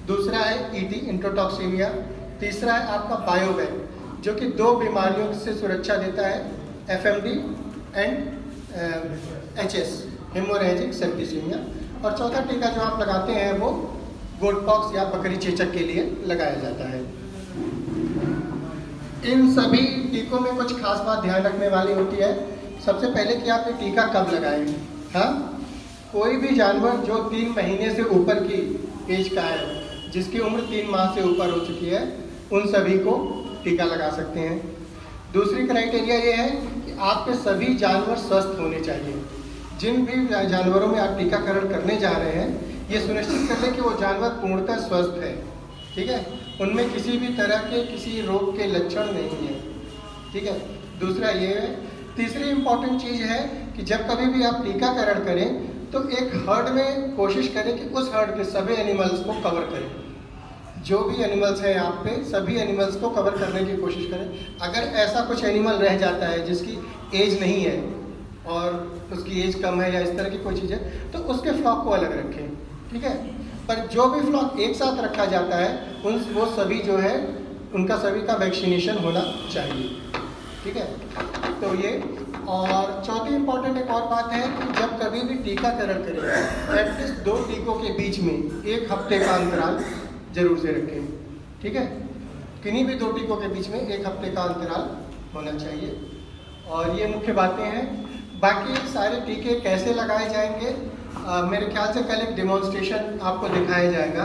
दूसरा है ईटी इंट्रोटॉक्सीमिया, तीसरा है आपका बायोवैक जो कि 2 बीमारियों से सुरक्षा देता है, FMD and HS haemorrhagic septicaemia, और चौथा टीका जो आप लगाते हैं वो गोट पॉक्स या बकरी चेचक के लिए लगाया जाता है। इन सभी टीकों में कुछ खास बात ध्यान रखने वाली होती है। सबसे पहले कि आप ये टीका कब लगाएं। हाँ, कोई भी जानवर जो 3 महीने से ऊपर की एज का है, जिसकी उम्र 3 माह से ऊपर हो चुकी है, उन सभी को टीका लगा सकते हैं। दूसरी क्राइटेरिया ये है कि आपके सभी जानवर स्वस्थ होने चाहिए। जिन भी जानवरों में आप टीकाकरण करने जा रहे हैं, ये सुनिश्चित कर लें कि वो जानवर पूर्णतः स्वस्थ है, ठीक है, उनमें किसी भी तरह के किसी रोग के लक्षण नहीं है, ठीक है। दूसरा ये है, तीसरी इम्पॉर्टेंट चीज़ है कि जब कभी भी आप टीकाकरण करें तो एक हर्ड में कोशिश करें कि उस हर्ड के सभी एनिमल्स को कवर करें। जो भी एनिमल्स हैं आप पे, सभी एनिमल्स को कवर करने की कोशिश करें। अगर ऐसा कुछ एनिमल रह जाता है जिसकी एज नहीं है और उसकी एज कम है या इस तरह की कोई चीज़ है, तो उसके फ्लॉक को अलग रखें, ठीक है। पर जो भी फ्लॉक एक साथ रखा जाता है वो सभी जो है उनका सभी का वैक्सीनेशन होना चाहिए, ठीक है। तो ये, और चौथी इम्पॉर्टेंट एक और बात है कि जब कभी भी टीकाकरण करें एटलीस्ट 2 टीकों के बीच में 1 हफ्ते का अंतराल जरूर से रखें, ठीक है। किन्हीं भी 2 टीकों के बीच में 1 हफ्ते का अंतराल होना चाहिए। और ये मुख्य बातें हैं। बाकी सारे टीके कैसे लगाए जाएंगे, मेरे ख्याल से कल एक डेमोन्स्ट्रेशन आपको दिखाया जाएगा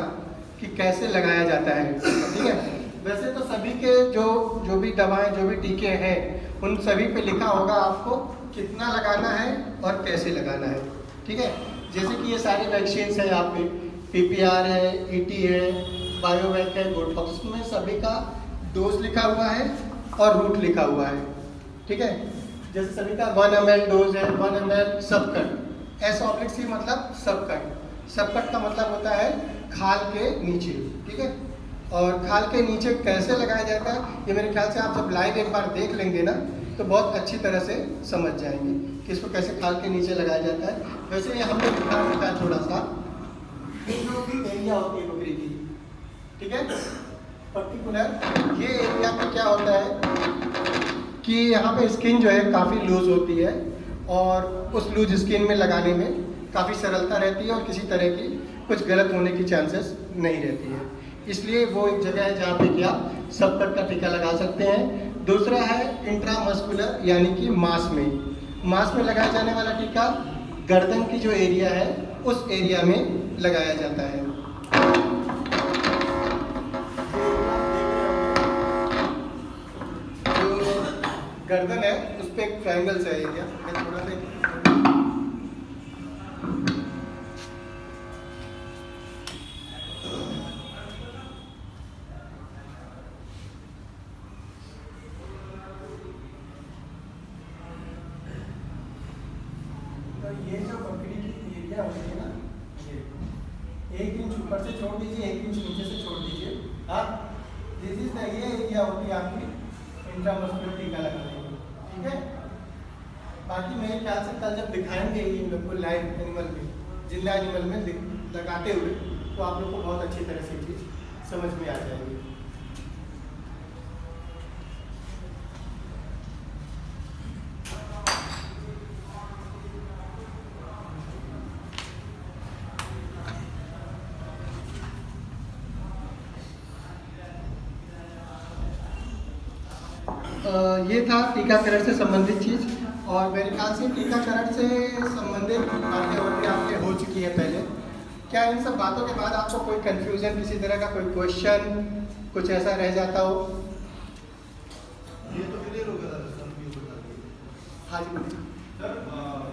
कि कैसे लगाया जाता है, ठीक है। वैसे तो सभी के जो भी दवाएं, जो भी टीके हैं, उन सभी पे लिखा होगा आपको कितना लगाना है और कैसे लगाना है, ठीक है। जैसे कि ये सारी वैक्सीन्स हैं यहाँ पे, पीपीआर है, ईटी है, बायोवैक है, गोटॉक्स, में सभी का डोज लिखा हुआ है और रूट लिखा हुआ है, ठीक है। जैसे सभी का 1 ml डोज है, 1 ml सब कट, S/C मतलब सब कट। सब कट का मतलब होता है खाल के नीचे, ठीक है। और खाल के नीचे कैसे लगाया जाता है, ये मेरे ख्याल से आप जब लाइव एक बार देख लेंगे ना तो बहुत अच्छी तरह से समझ जाएंगे कि इसको कैसे खाल के नीचे लगाया जाता है। वैसे ये हमने दिखा रखा है थोड़ा सा, जो भी एरिया होती है बकरी की, ठीक है, पर्टिकुलर ये एरिया में क्या होता है कि यहाँ पे स्किन जो है काफ़ी लूज होती है और उस लूज स्किन में लगाने में काफ़ी सरलता रहती है और किसी तरह की कुछ गलत होने की चांसेस नहीं रहती है। इसलिए वो एक जगह है जहाँ पे कि आप सब कट का टीका लगा सकते हैं। दूसरा है इंट्रामस्कुलर, यानी कि मांस में लगाया जाने वाला टीका गर्दन की जो एरिया है उस एरिया में लगाया जाता है। जो गर्दन है उस पर एक ट्रायंगल सा एरिया, मैं थोड़ा सा ये जो बकरी की एरिया होती है ना, ये 1 इंच ऊपर से छोड़ दीजिए, 1 इंच नीचे से छोड़ दीजिए। हाँ, दिस इज द ये एरिया होती है आपकी इंट्रामस्कुलर टीका लगाने की, ठीक है। बाकी मेरे ख्याल से कल जब दिखाएंगे इन लोग को लाइव एनिमल में, जिंदा एनिमल में लगाते हुए, तो आप लोग को बहुत अच्छी तरह से चीज़ समझ में आ जाएगी। ये था टीकाकरण से संबंधित चीज़, और मेरे ख्याल से टीकाकरण से संबंधित बातें होती आपके हो चुकी है पहले। क्या इन सब बातों के बाद आपको कोई कंफ्यूजन, किसी तरह का कोई क्वेश्चन, कुछ ऐसा रह जाता हो? ये तो क्लियर हो गया सर। हाँ जी बोलिए। सर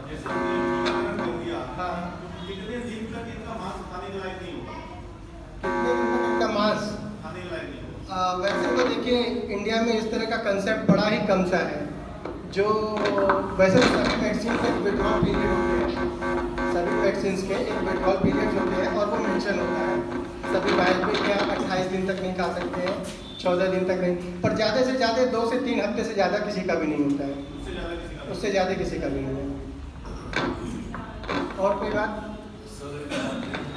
जैसे टीकाकरण कर दिया, हाँ, कितने दिन तक इनका मांस खाने के लायक नहीं होगा? कितने दिन तक इनका मांस खाने के लायक नहीं होगा? वैसे तो देखिए इंडिया में इस तरह का कंसेप्ट बड़ा ही कम सा है। जो वैसे सभी वैक्सीन के विड्रॉल पीरियड होते हैं, सभी वैक्सीन के एक विड्रॉल पीरियड होते हैं और वो मेंशन होता है। सभी वायरल पे क्या 28 दिन तक नहीं खा सकते हैं, 14 दिन तक नहीं, पर ज़्यादा से ज़्यादा 2 से 3 हफ्ते से ज़्यादा किसी का भी नहीं होता है, उससे ज़्यादा किसी का भी नहीं है। और कोई बात? सर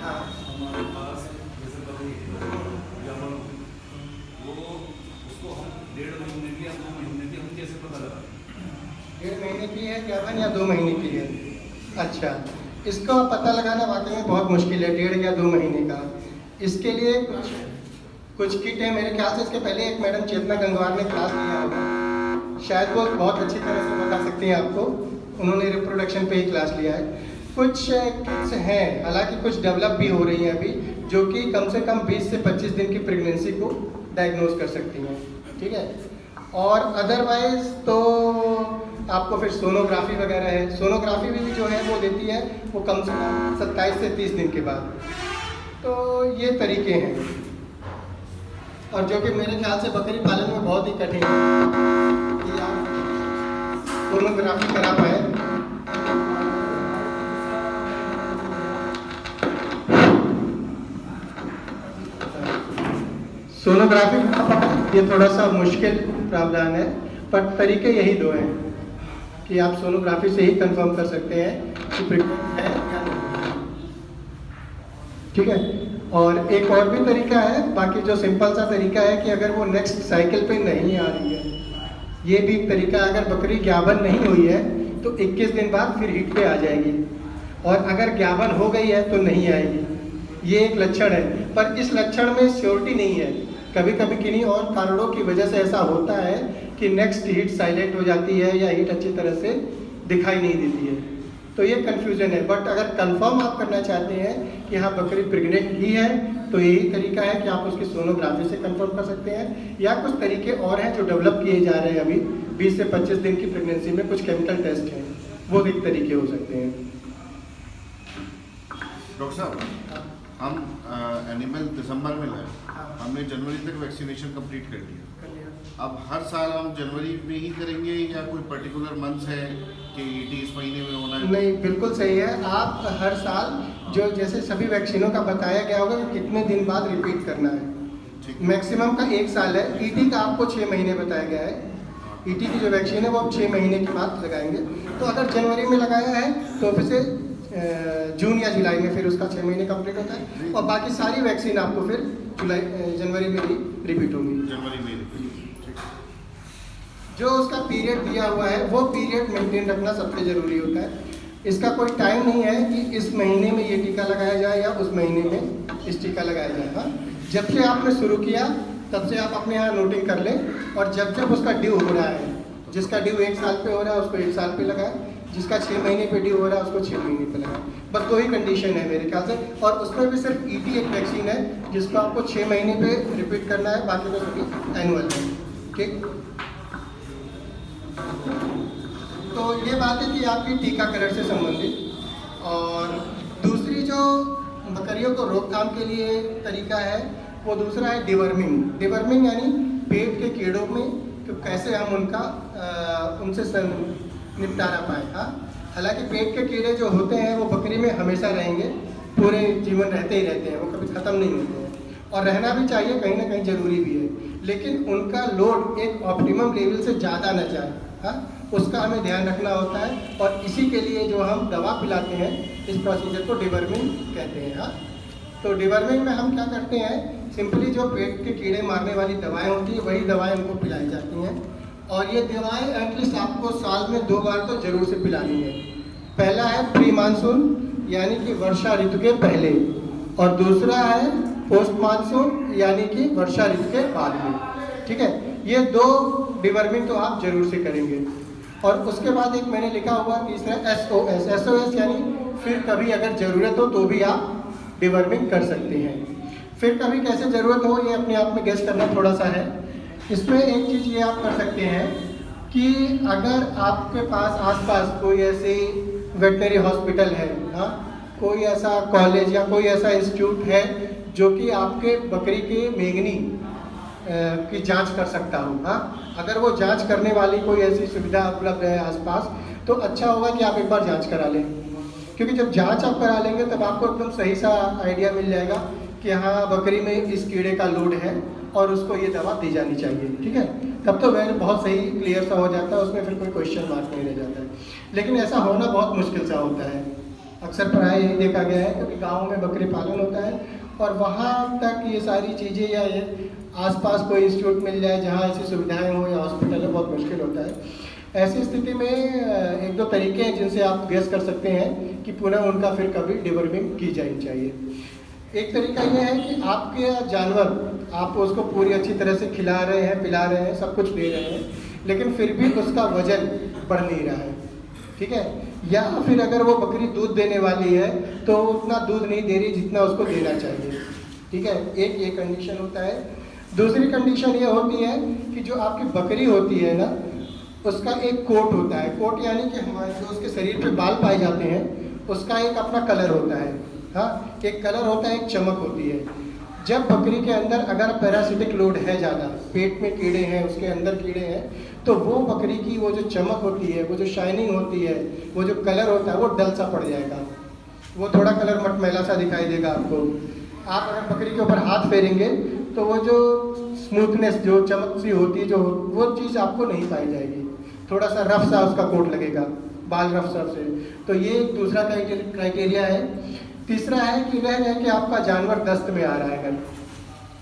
हाँ, हमारे पास जैसे कभी की है गाभन या 2 महीने की है? अच्छा, इसका पता लगाना वाकई में बहुत मुश्किल है, 1.5 या 2 महीने का। इसके लिए कुछ किट है, मेरे ख्याल से इसके पहले एक मैडम चेतना गंगवार ने क्लास लिया होगा, शायद वो बहुत अच्छी तरह से बता सकती हैं आपको, उन्होंने रिप्रोडक्शन पे ही क्लास लिया है। कुछ किट्स हैं, हालांकि कुछ डेवलप भी हो रही हैं अभी, जो कि कम से कम 20 से 25 दिन की प्रेगनेंसी को डायग्नोज कर सकती हैं, ठीक है। और अदरवाइज तो आपको फिर सोनोग्राफी वगैरह है, सोनोग्राफी भी जो है वो देती है वो कम से कम 27 से 30 दिन के बाद। तो ये तरीके हैं, और जो कि मेरे ख्याल से बकरी पालन में बहुत ही कठिन है कि आप सोनोग्राफी करा पाए। सोनोग्राफी ये थोड़ा सा मुश्किल प्रावधान है, पर तरीके यही 2 हैं कि आप सोनोग्राफी से ही कंफर्म कर सकते हैं कि प्रेग्नेंट है या नहीं, ठीक है। और एक और भी तरीका है, बाकी जो सिंपल सा तरीका है कि अगर वो नेक्स्ट साइकिल पे नहीं आ रही है, ये भी एक तरीका, अगर बकरी ग्याबन नहीं हुई है तो 21 दिन बाद फिर हिट पे आ जाएगी, और अगर ग्याबन हो गई है तो नहीं आएगी। ये एक लक्षण है, पर इस लक्षण में श्योरिटी नहीं है। कभी कभी किन्हीं और कारणों की वजह से ऐसा होता है कि नेक्स्ट हीट साइलेंट हो जाती है या हीट अच्छी तरह से दिखाई नहीं देती है, तो ये कन्फ्यूजन है। बट अगर कंफर्म आप करना चाहते हैं कि हाँ बकरी प्रेग्नेंट ही है, तो यही तरीका है कि आप उसकी सोनोग्राफी से कंफर्म कर सकते हैं, या कुछ तरीके और हैं जो डेवलप किए जा रहे हैं अभी। 20 से 25 दिन की प्रेगनेंसी में कुछ केमिकल टेस्ट हैं, वो एक तरीके हो सकते हैं। डॉक्टर साहब, हम एनिमल दिसंबर में लाए, हमने जनवरी तक वैक्सीनेशन कंप्लीट कर लिया। अब हर साल हम जनवरी में ही करेंगे या कोई पर्टिकुलर मंथ है कि इस महीने में होना है? नहीं, बिल्कुल सही है। आप हर साल जो जैसे सभी वैक्सीनों का बताया गया होगा कि कितने दिन बाद रिपीट करना है। मैक्सिमम का 1 साल है। ईटी का आपको 6 महीने बताया गया है। ईटी की जो वैक्सीन है वो आप 6 महीने के बाद लगाएंगे। तो अगर जनवरी में लगाया है तो फिर से जून या जुलाई में फिर उसका 6 महीने कंप्लीट होता है, और बाकी सारी वैक्सीन आपको फिर जनवरी में ही रिपीट होंगी। जनवरी में जो उसका पीरियड दिया हुआ है वो पीरियड मेंटेन रखना सबसे ज़रूरी होता है। इसका कोई टाइम नहीं है कि इस महीने में ये टीका लगाया जाए या उस महीने में इस टीका लगाया जाए। हाँ, जब से आपने शुरू किया तब से आप अपने यहाँ नोटिंग कर लें, और जब जब उसका ड्यू हो रहा है, जिसका ड्यू 1 साल पे हो रहा है उसको 1 साल पे लगाए, जिसका 6 महीने पे ड्यू हो रहा है उसको 6 महीने पे लगाए। बस 2 ही कंडीशन है मेरे ख्याल से, और उसमें भी सिर्फ ईटी एक वैक्सीन है जिसको आपको 6 महीने पे रिपीट करना है, बाकी तो सभी एनुअल है। ठीक, तो ये बात है कि आपकी टीकाकरण से संबंधित। और दूसरी जो बकरियों को रोकथाम के लिए तरीका है वो दूसरा है डिवर्मिंग। डिवर्मिंग यानी पेट के कीड़ों में तो कैसे हम उनसे निपटारा पाएँ। हाँ, हालांकि पेट के कीड़े जो होते हैं वो बकरी में हमेशा रहेंगे, पूरे जीवन रहते ही रहते हैं, वो कभी ख़त्म नहीं होते हैं, और रहना भी चाहिए, कहीं ना कहीं ज़रूरी भी है, लेकिन उनका लोड एक ऑप्टिमम लेवल से ज़्यादा न जाए। हाँ, उसका हमें ध्यान रखना होता है, और इसी के लिए जो हम दवा पिलाते हैं इस प्रोसीजर को डिवर्मिंग कहते हैं। हाँ, तो डिवर्मिंग में हम क्या करते हैं, सिंपली जो पेट के कीड़े मारने वाली दवाएं होती हैं वही दवाएं उनको पिलाई जाती हैं, और ये दवाएं एटलीस्ट आपको साल में 2 बार तो जरूर से पिलानी है। पहला है प्री मानसून यानी कि वर्षा ऋतु के पहले, और दूसरा है पोस्ट मानसून यानी कि वर्षा ऋतु के बाद में। ठीक है, ये 2 डिवर्मिंग तो आप जरूर से करेंगे। और उसके बाद एक मैंने लिखा हुआ तीसरा SOS। SOS यानी फिर कभी अगर ज़रूरत हो तो भी आप डिवर्मिंग कर सकते हैं। फिर कभी कैसे ज़रूरत हो ये अपने आप में गेस करना थोड़ा सा है। इसमें एक चीज़ ये आप कर सकते हैं कि अगर आपके पास आसपास कोई ऐसे वेटनरी हॉस्पिटल है, हाँ, कोई ऐसा कॉलेज या कोई ऐसा इंस्टीट्यूट है जो कि आपके बकरी के मेंगनी की जांच कर सकता हो। हाँ, अगर वो जांच करने वाली कोई ऐसी सुविधा उपलब्ध है आसपास तो अच्छा होगा कि आप एक बार जांच करा लें, क्योंकि जब जांच आप करा लेंगे तब आपको एकदम सही सा आइडिया मिल जाएगा कि हाँ बकरी में इस कीड़े का लोड है और उसको ये दवा दी जानी चाहिए। ठीक है, तब तो वह बहुत सही क्लियर सा हो जाता है, उसमें फिर कोई क्वेश्चन मार्क नहीं रह जाता है। लेकिन ऐसा होना बहुत मुश्किल सा होता है, अक्सर प्राय यही देखा गया है, क्योंकि गाँव में बकरी पालन होता है और वहाँ तक ये सारी चीज़ें या ये आसपास कोई इंस्टीट्यूट मिल जाए जहाँ ऐसी सुविधाएं हो या हॉस्पिटल है, बहुत मुश्किल होता है। ऐसी स्थिति में एक दो तरीके हैं जिनसे आप गेस कर सकते हैं कि पुनः उनका फिर कभी डिवर्मिंग की जानी चाहिए। एक तरीका यह है कि आपके जानवर, आप उसको पूरी अच्छी तरह से खिला रहे हैं, पिला रहे हैं, सब कुछ दे रहे हैं, लेकिन फिर भी उसका वजन बढ़ नहीं रहा है, ठीक है। या फिर अगर वो बकरी दूध देने वाली है तो उतना दूध नहीं दे रही जितना उसको देना चाहिए, ठीक है। एक ये कंडीशन होता है। दूसरी कंडीशन ये होती है कि जो आपकी बकरी होती है ना, उसका एक कोट होता है। कोट यानी कि हमारे जो उसके शरीर पे बाल पाए जाते हैं उसका एक अपना कलर होता है, हाँ, एक कलर होता है, एक चमक होती है। जब बकरी के अंदर अगर पैरासिटिक लोड है ज़्यादा, पेट में कीड़े हैं, उसके अंदर कीड़े हैं, तो वो बकरी की वो जो चमक होती है, वो जो शाइनिंग होती है, वो जो कलर होता है, वो डल सा पड़ जाएगा, वो थोड़ा कलर मटमैला सा दिखाई देगा आपको। आप अगर बकरी के ऊपर हाथ फेरेंगे तो वो जो स्मूथनेस, जो चमक सी होती है, जो वो चीज़ आपको नहीं पाई जाएगी, थोड़ा सा रफ सा उसका कोट लगेगा, बाल रफ से। तो ये एक दूसरा क्राइटेरिया है। तीसरा है कि रह जाए कि आपका जानवर दस्त में आ रहा है। अगर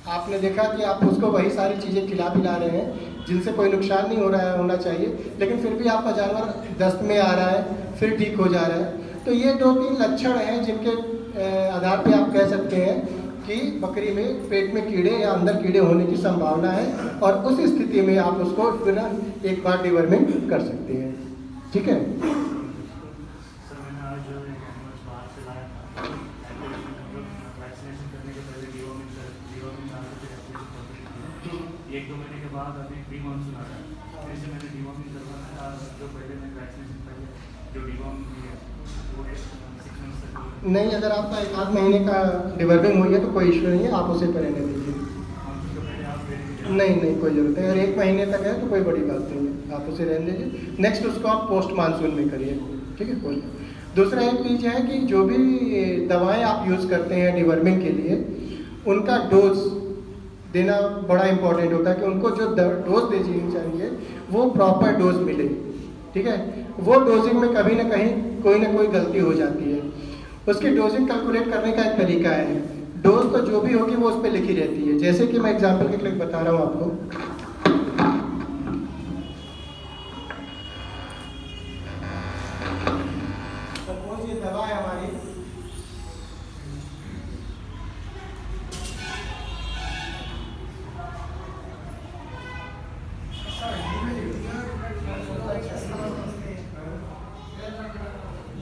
आपने देखा कि आप उसको वही सारी चीज़ें खिला पिला रहे हैं जिनसे कोई नुकसान नहीं हो रहा है, होना चाहिए, लेकिन फिर भी आपका जानवर दस्त में आ रहा है, फिर ठीक हो जा रहा है, तो ये 2-3 लक्षण हैं जिनके आधार पे आप कह सकते हैं कि बकरी में पेट में कीड़े या अंदर कीड़े होने की संभावना है, और उस स्थिति में आप उसको फिर एक बार डिवर्मिंग कर सकते हैं, ठीक है। एक दो महीने के बाद अभी प्री मानसून आ रहा है, जैसे मैंने डिवॉर्मिंग करवाया, जो पहले मैं वैक्सीनेशन पहले जो डिवॉर्मिंग की है वो 6 मंथ्स तक नहीं, अगर आपका 1-8 महीने का डिवर्मिंग हुई है तो कोई इशू नहीं है, आप उसे रहने दीजिए। नहीं, कोई ज़रूरत है। अगर 1 महीने तक है तो कोई बड़ी बात नहीं है, आप उसे रहने दीजिए। नेक्स्ट उसको आप पोस्ट मानसून में करिए, ठीक है। पोस्ट। दूसरा एक चीज़ है कि जो भी दवाएँ आप यूज़ करते हैं डिवर्मिंग के लिए, उनका डोज देना बड़ा इंपॉर्टेंट होता है कि उनको जो डोज देनी चाहिए वो प्रॉपर डोज मिले, ठीक है। वो डोजिंग में कभी ना कहीं कोई ना कोई गलती हो जाती है। उसकी डोजिंग कैलकुलेट करने का एक तरीका है। डोज तो जो भी होगी वो उस पर लिखी रहती है। जैसे कि मैं एग्जांपल के लिए बता रहा हूँ आपको, सपोज ये दवा है हमारी,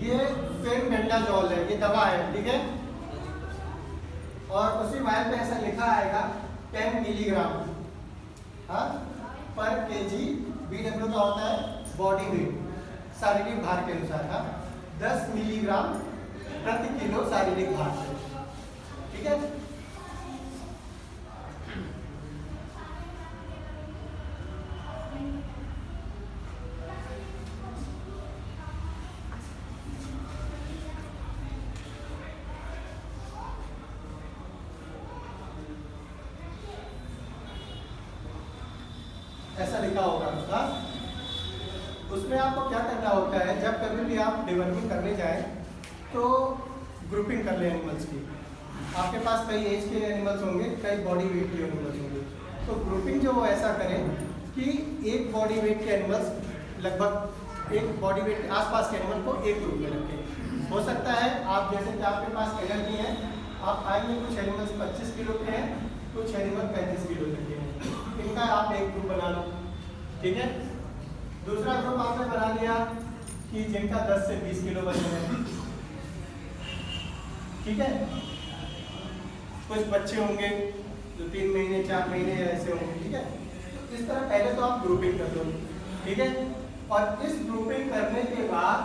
ये फेनबेंडाजोल है, ये दवा है, ठीक है। और उसी वायल पे ऐसा लिखा आएगा 10 मिलीग्राम, हाँ, पर केजी। BW का होता है बॉडी वेट, शारीरिक भार के अनुसार, हाँ, 10 मिलीग्राम प्रति किलो शारीरिक भार से, ठीक है। ऐसा लिखा होगा उसका। उसमें आपको क्या करना होता है, जब कभी भी आप डिवर्मिंग करने जाएं तो ग्रुपिंग कर लें एनिमल्स की। आपके पास कई एज के एनिमल्स होंगे, कई बॉडी वेट के एनिमल्स होंगे, तो ग्रुपिंग जो वो ऐसा करें कि एक बॉडी वेट के एनिमल्स, लगभग एक बॉडी वेट के आसपास के एनिमल को एक ग्रुप में रखें। हो सकता है आप, जैसे कि आपके पास एनर्जी है, आप आएंगे, कुछ एनिमल्स 25 किलो के हैं, कुछ एनिमल 35 किलो तक के हैं, इनका आप एक ग्रुप बना लो, ठीक है। दूसरा ग्रुप आपने बना लिया कि जिनका 10 से 20 किलो वजन है, ठीक है। कुछ बच्चे होंगे जो 3 महीने 4 महीने ऐसे होंगे, ठीक है। तो इस तरह पहले तो आप ग्रुपिंग कर लो, ठीक है। और इस ग्रुपिंग करने के बाद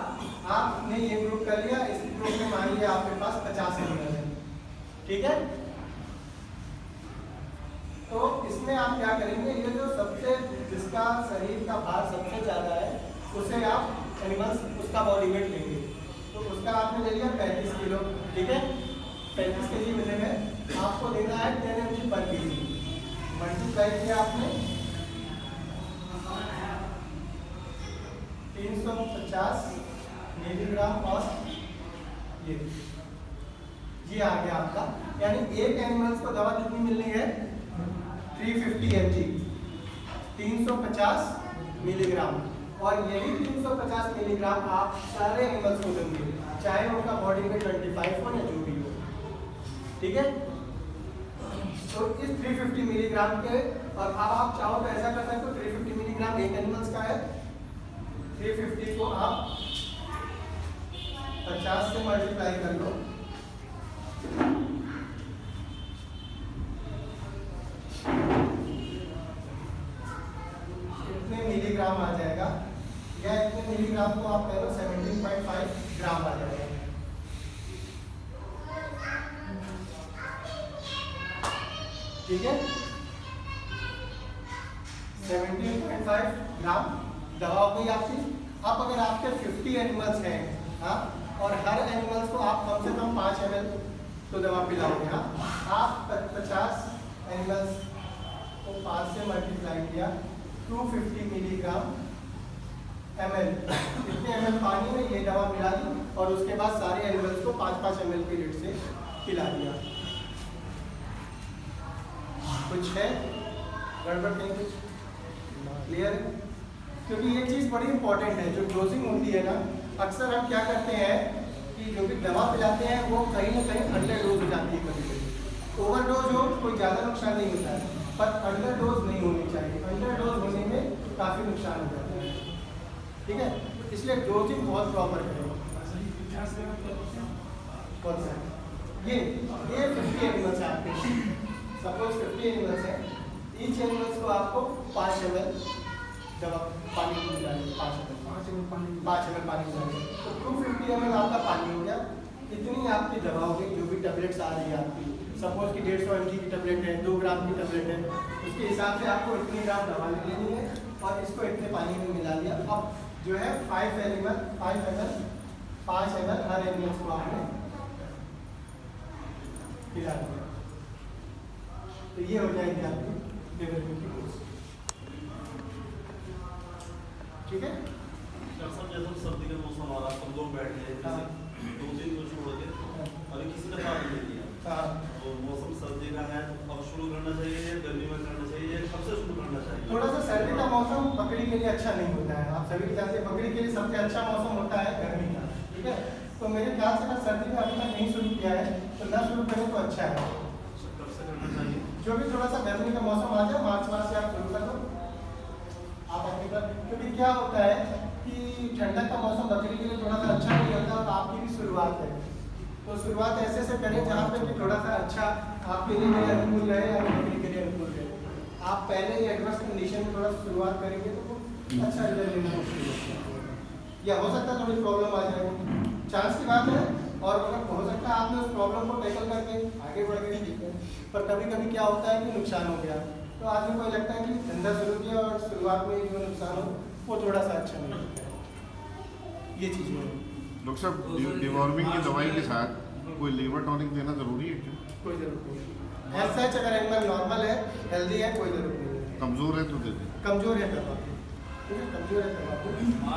आपने ये ग्रुप कर लिया, इस ग्रुप में मान लिया आपके पास 50 एनिमल है, ठीक है। तो इसमें आप क्या करेंगे, ये जो सबसे, जिसका शरीर का भार सबसे ज़्यादा है, उसे आप एनिमल्स, उसका बॉडी वेट लेंगे। तो उसका आपने ले लिया 35 किलो, ठीक है। 35 kg मिलने में आपको देना है 10 mg पर kg, मल्टीप्लाई किया आपने 350 मिलीग्राम, और ये आ गया आपका। यानी एक एनिमल्स को दवा कितनी मिलनी है, 350 mg, 350 मिलीग्राम, और यही 350 मिलीग्राम आप सारे एनिमल्स को देंगे, चाहे उनका बॉडी में 25 हो या जो भी हो। ठीक है, तो इस 350 मिलीग्राम के, और अब आप चाहो तो ऐसा कर सकते हो 350 मिलीग्राम एक एनिमल्स का है, 350 को आप 50 से मल्टीप्लाई कर लो, इतने मिलीग्राम आ जाएगा, या इतने मिलीग्राम को आप कह लो 17.5 ग्राम आ जाएगा। ठीक है, 17.5 ग्राम दवा हो गई आपकी। अब अगर आपके 50 एनिमल्स हैं, हाँ, और हर एनिमल्स को आप कम से कम 5 ml तो दवा पिलाओगे, हाँ, आप 50 एनिमल्स को 5 से मल्टीप्लाई किया, 250 मिलीग्राम ml, इतने ml पानी में ये दवा मिला दी, और उसके बाद सारे एनिमल्स को 5-5 ml के रेट से पिला दिया। कुछ है गड़बड़ नहीं, कुछ क्लियर है? क्योंकि ये चीज़ बड़ी इंपॉर्टेंट है, जो डोजिंग होती है ना, अक्सर हम क्या करते हैं कि जो भी दवा पिलाते हैं वो कहीं ना कहीं अंडर डोज हो जाती है, कभी कभी ओवर डोज हो कोई ज़्यादा नुकसान नहीं होता है, पर अंडर डोज नहीं होनी चाहिए, अंडर डोज होने में काफ़ी नुकसान हो जाता है। ठीक है, इसलिए डोजिंग बहुत प्रॉपर करें। ये 50 एनिमल्स है आपके, सपोज 50 एनिमल्स है, ईच एनिमल्स को आपको 5 ml दवा पानी की मिलानी, 5 ml पानी मिलानी, तो 250 ml आपका पानी हो गया, इतनी आपकी दवा हो गई। जो भी टेबलेट्स आ रही है आपकी, सपोज कि 150 mg की टेबलेट है, 2 ग्राम की टेबलेट है, उसके हिसाब से आपको इतनी ग्राम दवा लेनी है, और इसको इतने पानी में मिला लिया। अब जो है 5 ml हर एनिमल्स को आपने पिला दिया, तो ये हो जाएगी आपकी डेवलपमेंट की कोर्स। ठीक है, सब जैसे सर्दी का मौसम आ रहा, सब लोग बैठ गए, हाँ। 2 दिन को छोड़ के अभी किसी ने पानी नहीं दिया, हाँ, तो मौसम सर्दी का है, अब शुरू करना चाहिए या गर्मी में करना चाहिए, कब से शुरू करना चाहिए? थोड़ा सा सर्दी का मौसम बकरी के लिए अच्छा नहीं होता है, आप सभी जानते हैं, बकरी के लिए सबसे अच्छा मौसम होता है गर्मी का। ठीक है, तो मेरे ख्याल से अगर सर्दी में अभी तक नहीं शुरू किया है तो ना शुरू करें तो अच्छा है। कब से करना चाहिए? जो भी थोड़ा सा गर्मी का मौसम आ जाए, मार्च माह से आप शुरू कर दो आप अपनी तरफ, क्योंकि क्या होता है कि ठंडक का मौसम बकरी के लिए थोड़ा सा अच्छा नहीं होता, और आपकी भी शुरुआत है, तो शुरुआत ऐसे से करें जहाँ पे कि थोड़ा सा अच्छा आपके लिए भी अनुकूल रहे और बकरी के लिए अनुकूल रहे। आप पहले ही एडवर्स कंडीशन में थोड़ा सा शुरुआत करेंगे तो वो अच्छा रिजल्ट लेना मुश्किल होता है, या हो सकता है थोड़ी प्रॉब्लम आ जाएगी, चांस की बात है, और अगर हो सकता है आपने उस प्रॉब्लम को टैकल करके आगे बढ़ गए, ठीक है, पर कभी कभी क्या होता है कि नुकसान हो गया, तो आदमी को लगता है कि धंधा शुरू किया और शुरुआत में जो नुकसान हो वो थोड़ा सा अच्छा नहीं होता है। ये चीज़ है। डॉक्टर साहब, डिवॉर्मिंग की दवाई के साथ कोई लीवर टॉनिक देना जरूरी है क्या? कोई ज़रूरत नहीं है, ऐसा अगर एनिमल नॉर्मल है, हेल्दी है, कोई ज़रूरत नहीं है। कमज़ोर है तो दे दें। कमज़ोर है दवा, ठीक है, कमज़ोर है दवा।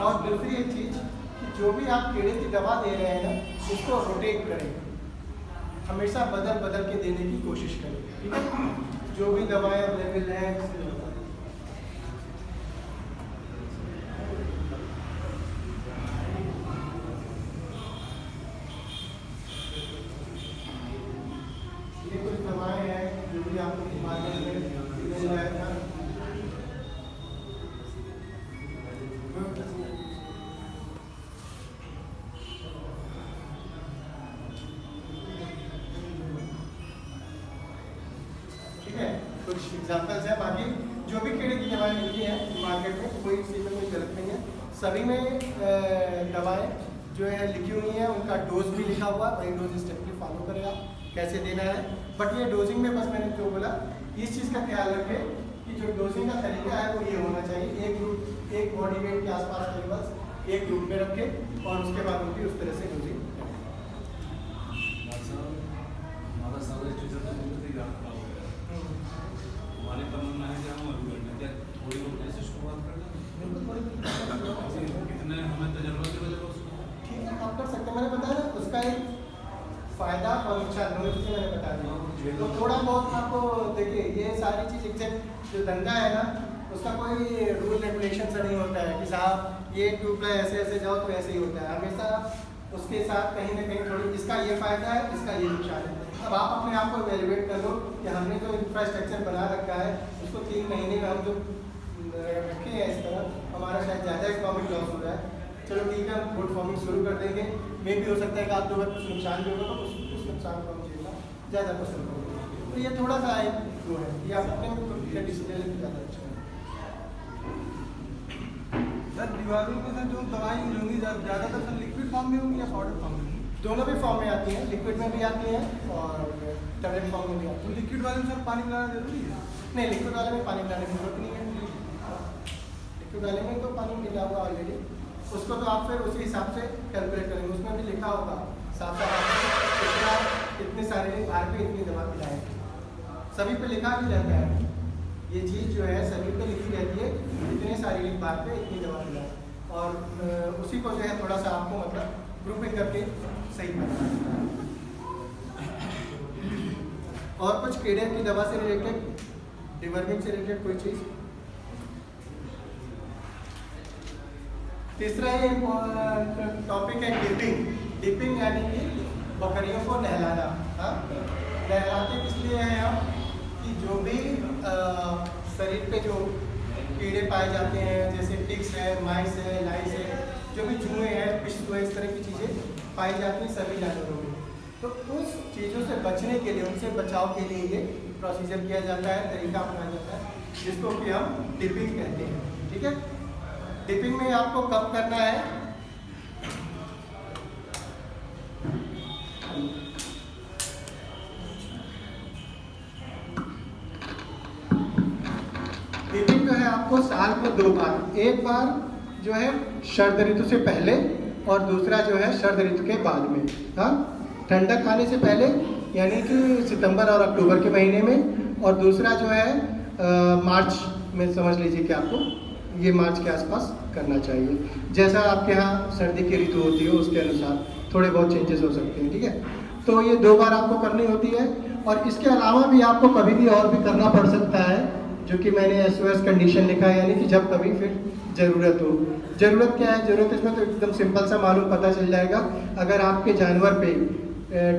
और दूसरी एक चीज़ कि जो भी आप कीड़े की दवा दे रहे हैं ना, उसको रोटेट करें, हमेशा बदल बदल के देने की कोशिश करें। ठीक है, जो भी दवाएं अवेलेबल हैं ये कुछ दवाएं हैं जो भी आपको मार्केट में मिल जाएगा। कुछ एग्जाम्पल्स हैं, बाकी जो भी कीड़े की दवाएं मिलती हैं मार्केट में, कोई चीज़ में कोई गलत नहीं है, सभी में दवाएं जो है लिखी हुई हैं, उनका डोज भी लिखा हुआ है, वही डोज स्टेपली फॉलो करेगा कैसे देना है। बट ये डोजिंग में बस मैंने जो बोला, इस चीज़ का ख्याल रखें कि जो डोजिंग का तरीका है वो ये होना चाहिए, एक बॉडी वेट के आसपास एनिमल्स एक ग्रुप में रखें और उसके बाद उनकी उस तरह से डोजिंग। ठीक है, आप कर सकते हैं, मैंने बताया ना उसका एक फ़ायदा और नुकसान दोनों चीज़ें मैंने बता दी। तो थोड़ा बहुत आपको देखिए, ये सारी चीज़ एग्जैक्ट जो धंधा है ना, उसका कोई रूल रेगुलेशन से नहीं होता है कि साहब ये ट्यूब का ऐसे ऐसे जाओ तो ऐसे ही होता है। हमेशा उसके साथ कहीं ना कहीं थोड़ी इसका ये फ़ायदा है, इसका ये नुकसान है। अब आप अपने आप को एवेल्युएट कर लो कि हमने जो इंफ्रास्ट्रक्चर बना रखा है उसको 3 महीने में हम जो रखे हैं इस तरह, हमारा शायद ज़्यादा इकोनॉमिक लॉस हो रहा है। चलो ठीक है, हम वुड फार्मिंग शुरू कर देंगे। मे भी हो सकता है कि आप जो अगर कुछ नुकसान भी होगा तो उस नुकसान को हम झेलना ज़्यादा पसंद करेंगे। तो ये थोड़ा सा एक वो है, ये आप अपने डिसीजन लेकर ज़्यादा अच्छा है। सर डिवार्मिंग में सर जो दवाई यूज होंगी ज़्यादातर सर लिक्विड फॉर्म में होंगी या पाउडर फॉर्म में? दोनों भी फॉर्म में आती हैं, लिक्विड में भी आती हैं और टैबलेट फॉर्म में भी आती तो हैं। लिक्विड वाले में सर पानी मिलाना जरूरी है? नहीं, लिक्विड वाले में पानी मिलाने की जरूरत नहीं है। लिक्विड वाले में तो पानी मिला हुआ ऑलरेडी, उसको तो आप फिर उसी हिसाब से कैलकुलेट करेंगे। उसमें भी लिखा होगा साफ साफ इतने शारीरिक भार पे इतनी दवा पिलाएं, सभी पे लिखा भी रहता है। ये चीज़ जो है सभी पे लिखी रहती है, इतने शारीरिक भार पे इतनी दवा पिलाएं, और उसी को जो है थोड़ा सा आपको मतलब ग्रुपिंग करके सही करना है। और कुछ कीड़े की दवा से रिलेटेड, डिवर्मिंग से रिलेटेड कोई चीज़? तीसरा ये टॉपिक है डिपिंग। डिपिंग यानी कि बकरियों को नहलाना। हाँ, नहलाते किस लिए हैं हम कि जो भी शरीर पे जो कीड़े पाए जाते हैं, जैसे टिक्स है, माइस है, लाइस है, जो भी चूहे हैं, पिस्सू है, इस तरह की चीज़ें पाई जाती हैं सभी जानवरों में। तो उस चीज़ों से बचने के लिए, उनसे बचाव के लिए ये प्रोसीजर किया जाता है, तरीका अपनाया जाता है, जिसको कि हम डिपिंग कहते हैं। ठीक है, डिपिंग में आपको कब करना है? डिपिंग जो है आपको साल में 2 बार, एक बार जो है शरद ऋतु से पहले और दूसरा जो है शरद ऋतु के बाद में। हाँ, ठंडक आने से पहले यानी कि सितंबर और अक्टूबर के महीने में, और दूसरा जो है मार्च में, समझ लीजिए कि आपको ये मार्च के आसपास करना चाहिए। जैसा आपके यहाँ सर्दी की ऋतु होती है उसके अनुसार थोड़े बहुत चेंजेस हो सकते हैं। ठीक है, तो ये 2 बार आपको करनी होती है, और इसके अलावा भी आपको कभी भी और भी करना पड़ सकता है, जो कि मैंने SOS कंडीशन लिखा है, यानी कि जब कभी फिर ज़रूरत हो। ज़रूरत क्या है? ज़रूरत इसमें तो एकदम सिंपल सा मालूम पता चल जाएगा। अगर आपके जानवर पे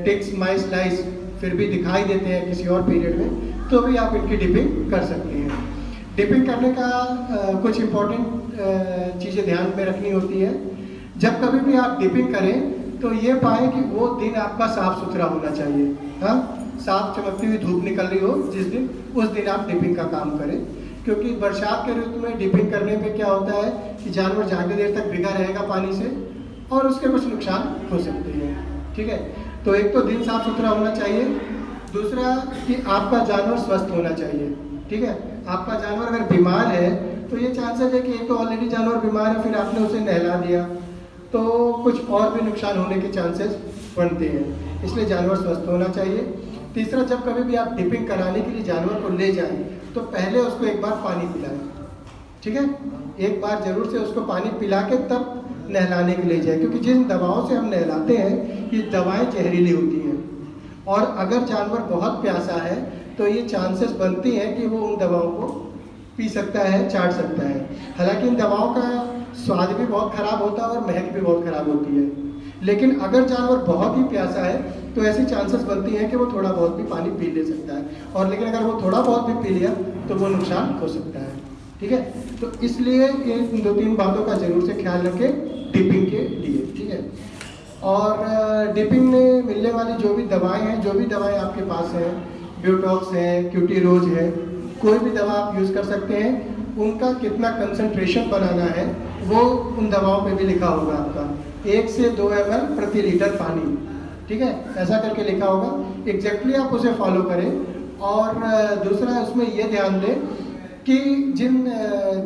टिक्स, माइस, लाइस फिर भी दिखाई देते हैं किसी और पीरियड में, तो भी आप इनकी डिपिंग कर सकते हैं। डिपिंग करने का कुछ इम्पोर्टेंट चीज़ें ध्यान में रखनी होती है। जब कभी भी आप डिपिंग करें तो ये पाएँ कि वो दिन आपका साफ़ सुथरा होना चाहिए। हाँ, साफ चमकती हुई धूप निकल रही हो जिस दिन, उस दिन आप डिपिंग का काम करें, क्योंकि बरसात के ऋतु में डिपिंग करने पे क्या होता है कि जानवर ज़्यादा देर तक भिगा रहेगा पानी से और उसके कुछ नुकसान हो सकते हैं। ठीक है, तो एक तो दिन साफ सुथरा होना चाहिए, दूसरा कि आपका जानवर स्वस्थ होना चाहिए। ठीक है, आपका जानवर अगर बीमार है तो ये चांसेस है कि एक तो ऑलरेडी जानवर बीमार है, फिर आपने उसे नहला दिया तो कुछ और भी नुकसान होने के चांसेस बनते हैं, इसलिए जानवर स्वस्थ होना चाहिए। तीसरा, जब कभी भी आप डिपिंग कराने के लिए जानवर को ले जाएं तो पहले उसको एक बार पानी पिलाएं। ठीक है, एक बार जरूर से उसको पानी पिला के तब नहलाने के लिए जाए, क्योंकि जिन दवाओं से हम नहलाते हैं ये दवाएं जहरीली होती हैं, और अगर जानवर बहुत प्यासा है तो ये चांसेस बनती हैं कि वो उन दवाओं को पी सकता है, चाट सकता है। हालांकि इन दवाओं का स्वाद भी बहुत ख़राब होता है और महक भी बहुत ख़राब होती है, लेकिन अगर जानवर बहुत ही प्यासा है तो ऐसी चांसेस बनती हैं कि वो थोड़ा बहुत भी पानी पी ले सकता है, और लेकिन अगर वो थोड़ा बहुत भी पी लिया तो वो नुकसान हो सकता है। ठीक है, तो इसलिए इन 2-3 बातों का ज़रूर से ख्याल रखें डिपिंग के लिए। ठीक है, और डिपिंग में मिलने वाली जो भी दवाएं हैं, जो भी दवाएं आपके पास हैं, ब्यूटॉक्स है, क्यूटीरोज है, कोई भी दवा आप यूज़ कर सकते हैं। उनका कितना कंसंट्रेशन बनाना है वो उन दवाओं पे भी लिखा होगा आपका, 1 से 2 ml प्रति लीटर पानी। ठीक है, ऐसा करके लिखा होगा, एग्जैक्टली आप उसे फॉलो करें। और दूसरा, उसमें ये ध्यान दें कि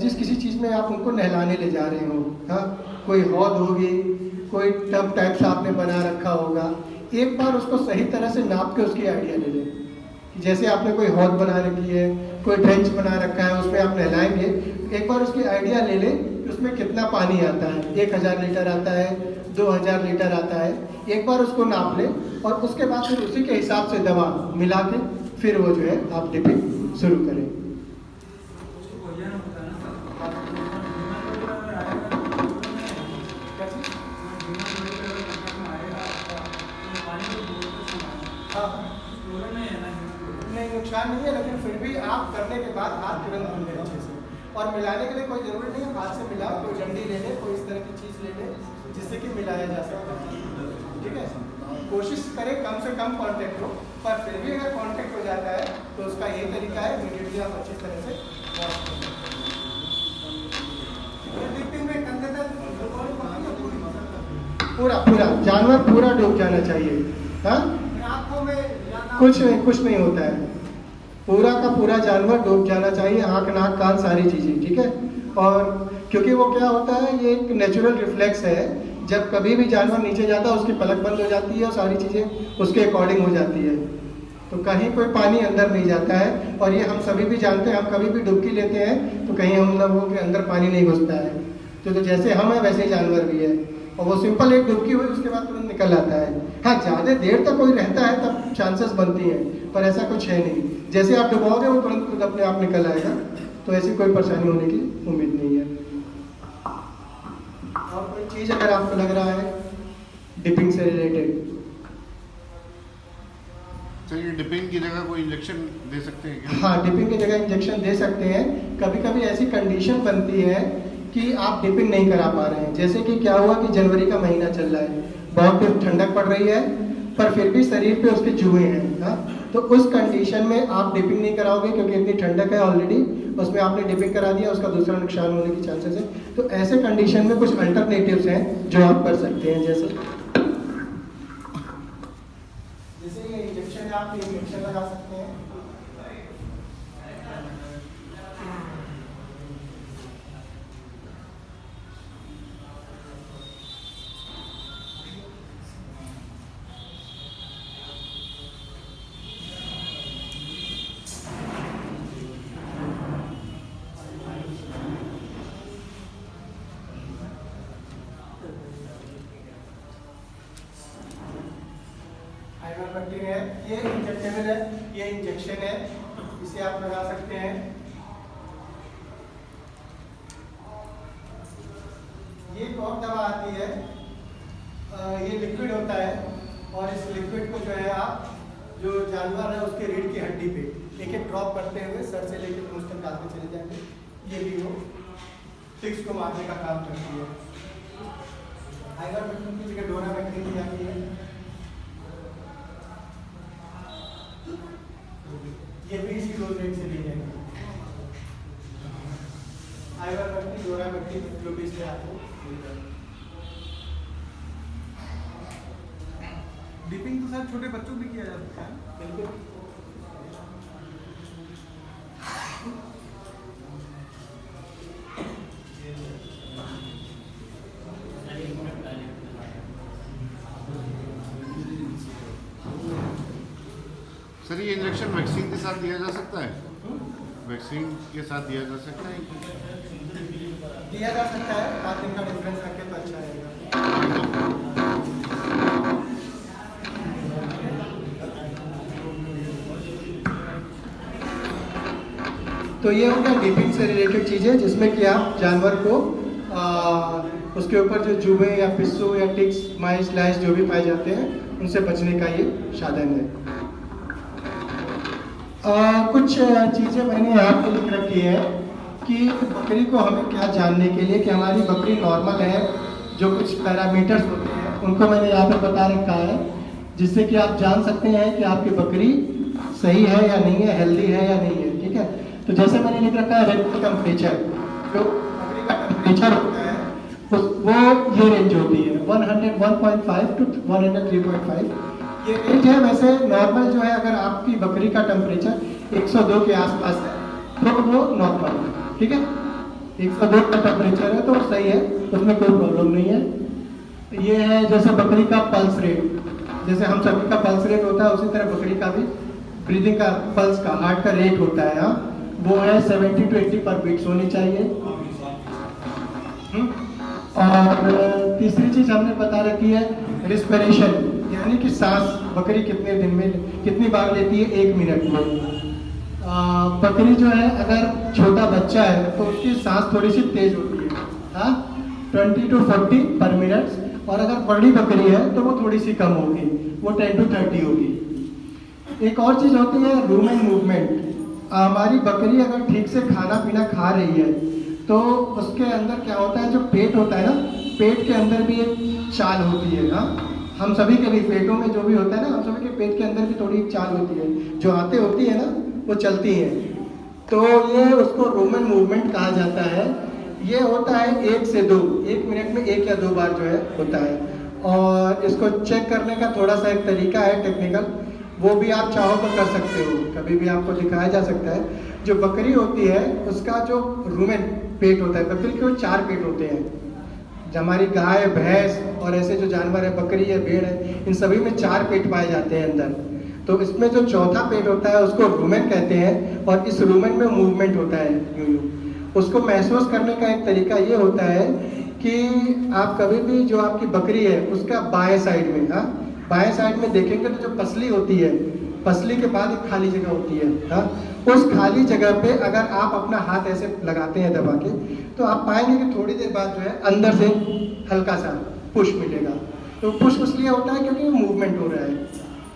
जिस किसी चीज़ में आप उनको नहलाने ले जा रहे हो, हाँ, कोई हौद होगी, कोई टब टाइप से आपने बना रखा होगा, एक बार उसको सही तरह से नाप के उसकी आइडिया ले लें। जैसे आपने कोई हौद बना रखी है, कोई ट्रेंच बना रखा है, उसमें आप नहलाएंगे, एक बार उसकी आइडिया ले लें कि उसमें कितना पानी आता है, 1000 लीटर आता है, 2000 लीटर आता है, एक बार उसको नाप लें और उसके बाद फिर उसी के हिसाब से दवा मिला के फिर वो जो है आप डिपिंग शुरू करें। उसको भैया ने बताया नुकसान नहीं है, लेकिन फिर भी आप करने के बाद हाथ तुरंत धुल लें अच्छे से। और मिलाने के लिए कोई ज़रूरी नहीं है हाथ से मिलाओ, कोई डंडी ले लें, कोई इस तरह की चीज़ ले लें जिससे कि मिलाया जा सकता है। ठीक है, कोशिश करें कम से कम कांटेक्ट हो, पर फिर भी अगर कांटेक्ट हो जाता है तो उसका ये तरीका है, इमीडिएटली आप अच्छी तरह से वॉश करें। पूरा पूरा जानवर पूरा डूब जाना चाहिए। हाँ, आँखों में कुछ नहीं होता है, पूरा का पूरा जानवर डूब जाना चाहिए, आँख नाक कान सारी चीज़ें। ठीक है, और क्योंकि वो क्या होता है, ये एक नेचुरल रिफ्लेक्स है, जब कभी भी जानवर नीचे जाता है उसकी पलक बंद हो जाती है और सारी चीज़ें उसके अकॉर्डिंग हो जाती है, तो कहीं कोई पानी अंदर नहीं जाता है। और ये हम सभी भी जानते हैं, हम कभी भी डुबकी लेते हैं तो कहीं हम लोगों के अंदर पानी नहीं घुसता है, तो जैसे हम हैं वैसे ही जानवर भी है, और वो सिंपल एक डुबकी हुई उसके बाद तुरंत निकल आता है। हाँ, ज़्यादा देर तक कोई रहता है तब चांसेस बनती हैं, पर ऐसा कुछ है नहीं, जैसे आप डुबाओगे वो तुरंत खुद अपने आप निकल आएगा, तो ऐसी कोई परेशानी होने की उम्मीद नहीं है। और कोई चीज़ अगर आपको लग रहा है डिपिंग से रिलेटेड? चलिए, डिपिंग की जगह कोई इंजेक्शन दे सकते हैं क्या? हाँ, डिपिंग की जगह इंजेक्शन दे सकते हैं। कभी कभी ऐसी कंडीशन बनती है कि आप डिपिंग नहीं करा पा रहे हैं, जैसे कि क्या हुआ कि जनवरी का महीना चल रहा है, बहुत तेज ठंडक पड़ रही है, पर फिर भी शरीर पे उसके जुए हैं। हाँ, तो उस कंडीशन में आप डिपिंग नहीं कराओगे क्योंकि इतनी ठंडक है ऑलरेडी, उसमें आपने डिपिंग करा दिया, उसका दूसरा नुकसान होने की चांसेस है। तो ऐसे कंडीशन में कुछ अल्टरनेटिव्स हैं जो आप कर सकते हैं, जैसे ये इंजेक्शन है, आप इंजेक्शन लगा सकते हैं। आइवरमेक्टिन है, ये इंजेक्टेबल है, ये इंजेक्शन है, इसे आप लगा सकते हैं। ये एक और दवा आती है, ये लिक्विड होता है, और इस लिक्विड को जो है आप जो जानवर है उसके रीढ़ की हड्डी पे एक एक ड्रॉप करते हुए सर से लेकर मुझ तक डालते चले जाएंगे, ये भी वो टिक्स को मारने का काम करती है। आइवरमेक्टिन की जगह डोरामेक्टिन भी आती है, ये भी इसी डोज रेट से ली जाएगी। आइवरमेक्टिन, डोरामेक्टिन जो भी इसमें आपको मिल जाएगा। डिपिंग तो सर छोटे बच्चों भी किया जा सकता है। बिल्कुल, सर, ये इंजेक्शन वैक्सीन के साथ दिया जा सकता है? वैक्सीन के साथ दिया जा सकता है? दिया जा सकता है, 5 दिन का डिफरेंस रखे तो अच्छा रहेगा। तो ये हो गया डिपिंग से रिलेटेड चीज़ें, जिसमें कि आप जानवर को उसके ऊपर जो जुए या पिस्सू या टिक्स, माइस, लाइस जो भी पाए जाते हैं उनसे बचने का ये साधन है। कुछ चीज़ें मैंने यहाँ पे लिख रखी है कि बकरी को हमें क्या जानने के लिए कि हमारी बकरी नॉर्मल है, जो कुछ पैरामीटर्स होते हैं उनको मैंने यहाँ पे बता रखा है, जिससे कि आप जान सकते हैं कि आपकी बकरी सही है या नहीं है, हेल्दी है या नहीं है। ठीक है, तो जैसे मैंने लिख रखा है रेगुलर टेम्परेचर, जो बकरी का टेम्परेचर होता है वो ये रेंज होती है 101.5 टू 103.5, ये रेंज है। वैसे नॉर्मल जो है, अगर आपकी बकरी का टेम्परेचर 102 के आसपास है तो वो नॉर्मल है। ठीक है, 102 का टेम्परेचर है तो सही है, उसमें कोई प्रॉब्लम नहीं है। ये है जैसे बकरी का पल्स रेट, जैसे हम सभी का पल्स रेट होता है उसी तरह बकरी का भी ब्रीदिंग का, पल्स का, हार्ट का रेट होता है। हाँ, वो है 70 to 80 पर बीट्स होनी चाहिए। और तीसरी चीज हमने बता रखी है रिस्पिरेशन, यानी कि सांस बकरी कितने दिन में कितनी बार लेती है, 1 मिनट में। बकरी जो है अगर छोटा बच्चा है तो उसकी सांस थोड़ी सी तेज होती है, हाँ, 20 to 40 पर मिनट, और अगर बड़ी बकरी है तो वो थोड़ी सी कम होगी, वो 10 to 30 होगी। एक और चीज़ होती है रूमेन मूवमेंट। हमारी बकरी अगर ठीक से खाना पीना खा रही है तो उसके अंदर क्या होता है, जो पेट होता है ना, पेट के अंदर भी एक चाल होती है। हाँ, हम सभी के भी पेटों में जो भी होता है ना, हम सभी के पेट के अंदर भी थोड़ी एक चाल होती है, जो आते होती है ना वो चलती है। तो ये उसको रूमेन मूवमेंट कहा जाता है। ये होता है 1 से 2, 1 मिनट में 1 या 2 बार जो है होता है। और इसको चेक करने का थोड़ा सा एक तरीका है टेक्निकल, वो भी आप चाहो तो कर सकते हो, कभी भी आपको दिखाया जा सकता है। जो बकरी होती है उसका जो रूमेन पेट होता है, बकरी के 4 पेट होते हैं। हमारी गाय, भैंस और ऐसे जो जानवर है, बकरी है, भेड़ है, इन सभी में 4 पेट पाए जाते हैं अंदर। तो इसमें जो चौथा पेट होता है उसको रूमेन कहते हैं, और इस रूमेन में मूवमेंट होता है यूं यूं। उसको महसूस करने का एक तरीका ये होता है कि आप कभी भी जो आपकी बकरी है उसका बाएं साइड में, हाँ, बाएं साइड में देखेंगे तो जो पसली होती है, पसली के बाद एक खाली जगह होती है, हाँ, उस खाली जगह पे अगर आप अपना हाथ ऐसे लगाते हैं दबा के, तो आप पाएंगे कि थोड़ी देर बाद जो है अंदर से हल्का सा पुश मिलेगा। तो पुश इसलिए होता है क्योंकि मूवमेंट हो रहा है,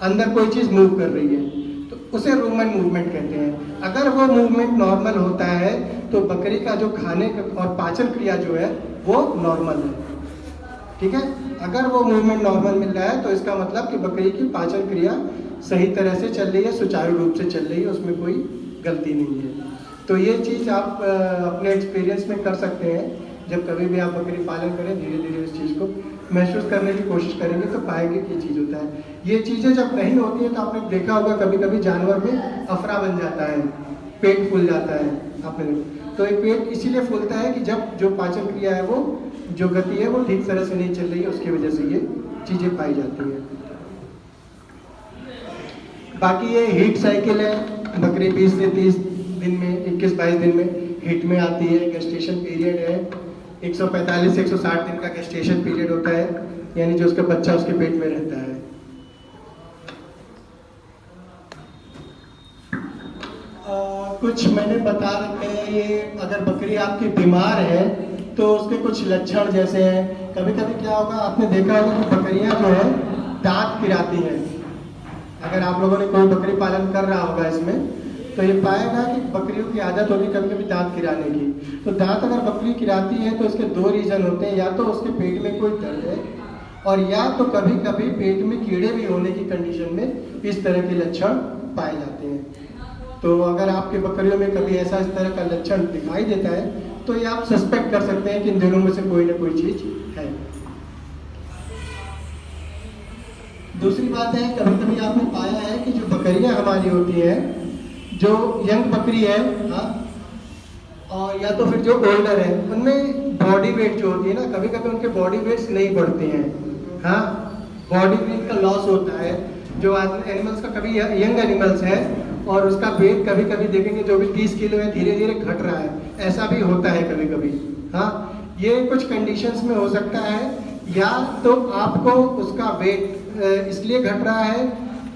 अंदर कोई चीज़ मूव कर रही है, तो उसे रूमेन मूवमेंट कहते हैं। अगर वो मूवमेंट नॉर्मल होता है तो बकरी का जो खाने और पाचन क्रिया जो है वो नॉर्मल है। ठीक है, अगर वो मूवमेंट नॉर्मल मिल रहा है तो इसका मतलब कि बकरी की पाचन क्रिया सही तरह से चल रही है, सुचारू रूप से चल रही है, उसमें कोई गलती नहीं है। तो ये चीज़ आप अपने एक्सपीरियंस में कर सकते हैं। जब कभी भी आप बकरी पालन करें, धीरे धीरे इस चीज़ को महसूस करने की कोशिश करेंगे तो पाएंगे कि ये चीज़ होता है। ये चीज़ें जब नहीं होती हैं तो आपने देखा होगा कभी कभी जानवर में अफरा बन जाता है, पेट फूल जाता है आपने। तो ये पेट इसीलिए फूलता है कि जब जो पाचन क्रिया है, वो जो गति है वो ठीक तरह से नहीं चल रही है, उसकी वजह से ये चीज़ें पाई जाती हैं। बाकी ये हीट साइकिल है, बकरी 20 से 30 दिन में, 21-22 दिन में हीट में आती है। गेस्टेशन पीरियड है 145 से 160 दिन का गेस्टेशन पीरियड होता है, यानी जो उसका बच्चा उसके पेट में रहता है। कुछ मैंने बता रखे हैं। ये अगर बकरी आपकी बीमार है तो उसके कुछ लक्षण जैसे हैं, कभी कभी क्या होगा, आपने देखा होगा कि बकरियां जो है दांत किराती हैं। अगर आप लोगों ने कोई बकरी पालन कर रहा होगा इसमें, तो ये पाएगा कि बकरियों की आदत होगी कभी कभी दांत किराने की। तो दांत अगर बकरी किराती है तो इसके 2 रीज़न होते हैं, या तो उसके पेट में कोई दर्द है, और या तो कभी कभी पेट में कीड़े भी होने की कंडीशन में इस तरह के लक्षण पाए जाते हैं। तो अगर आपके बकरियों में कभी ऐसा इस तरह का लक्षण दिखाई देता है तो ये आप सस्पेक्ट कर सकते हैं कि इन दोनों में से कोई ना कोई चीज़ है। दूसरी बात है, कभी कभी आपने पाया है कि जो बकरियां हमारी होती हैं, जो यंग बकरी है, हाँ, और या तो फिर जो ओल्डर है, उनमें बॉडी वेट जो होती है ना, कभी कभी उनके बॉडी वेट्स नहीं बढ़ते हैं। हाँ, बॉडी वेट का लॉस होता है। जो एनिमल्स का कभी यंग एनिमल्स है और उसका वेट कभी कभी देखेंगे जो भी 30 किलो है, धीरे धीरे घट रहा है, ऐसा भी होता है कभी कभी। हाँ, ये कुछ कंडीशंस में हो सकता है, या तो आपको उसका वेट इसलिए घट रहा है,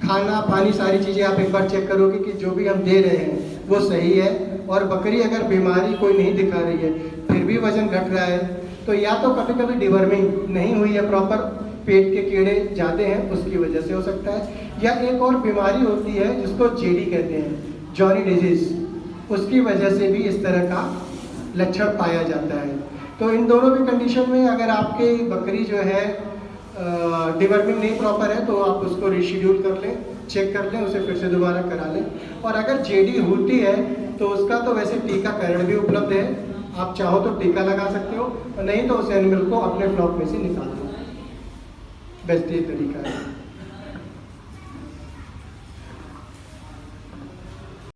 खाना पानी सारी चीज़ें आप एक बार चेक करोगे कि जो भी हम दे रहे हैं वो सही है, और बकरी अगर बीमारी कोई नहीं दिखा रही है फिर भी वजन घट रहा है, तो या तो कभी कभी डिवर्मिंग नहीं हुई है प्रॉपर, पेट के कीड़े ज़्यादा हैं उसकी वजह से हो सकता है, या एक और बीमारी होती है जिसको जेडी कहते हैं, जॉनी डिजीज, उसकी वजह से भी इस तरह का लक्षण पाया जाता है। तो इन दोनों भी कंडीशन में अगर आपकी बकरी जो है डिवर्मिंग नहीं प्रॉपर है तो आप उसको रिशेड्यूल कर लें, चेक कर लें, उसे फिर से दोबारा करा लें। और अगर जेडी होती है तो उसका तो वैसे टीकाकरण भी उपलब्ध है, आप चाहो तो टीका लगा सकते हो, और नहीं तो उस एनिमल को अपने फ्लॉक में से निकाल दो, बेस्ट ये तरीका है।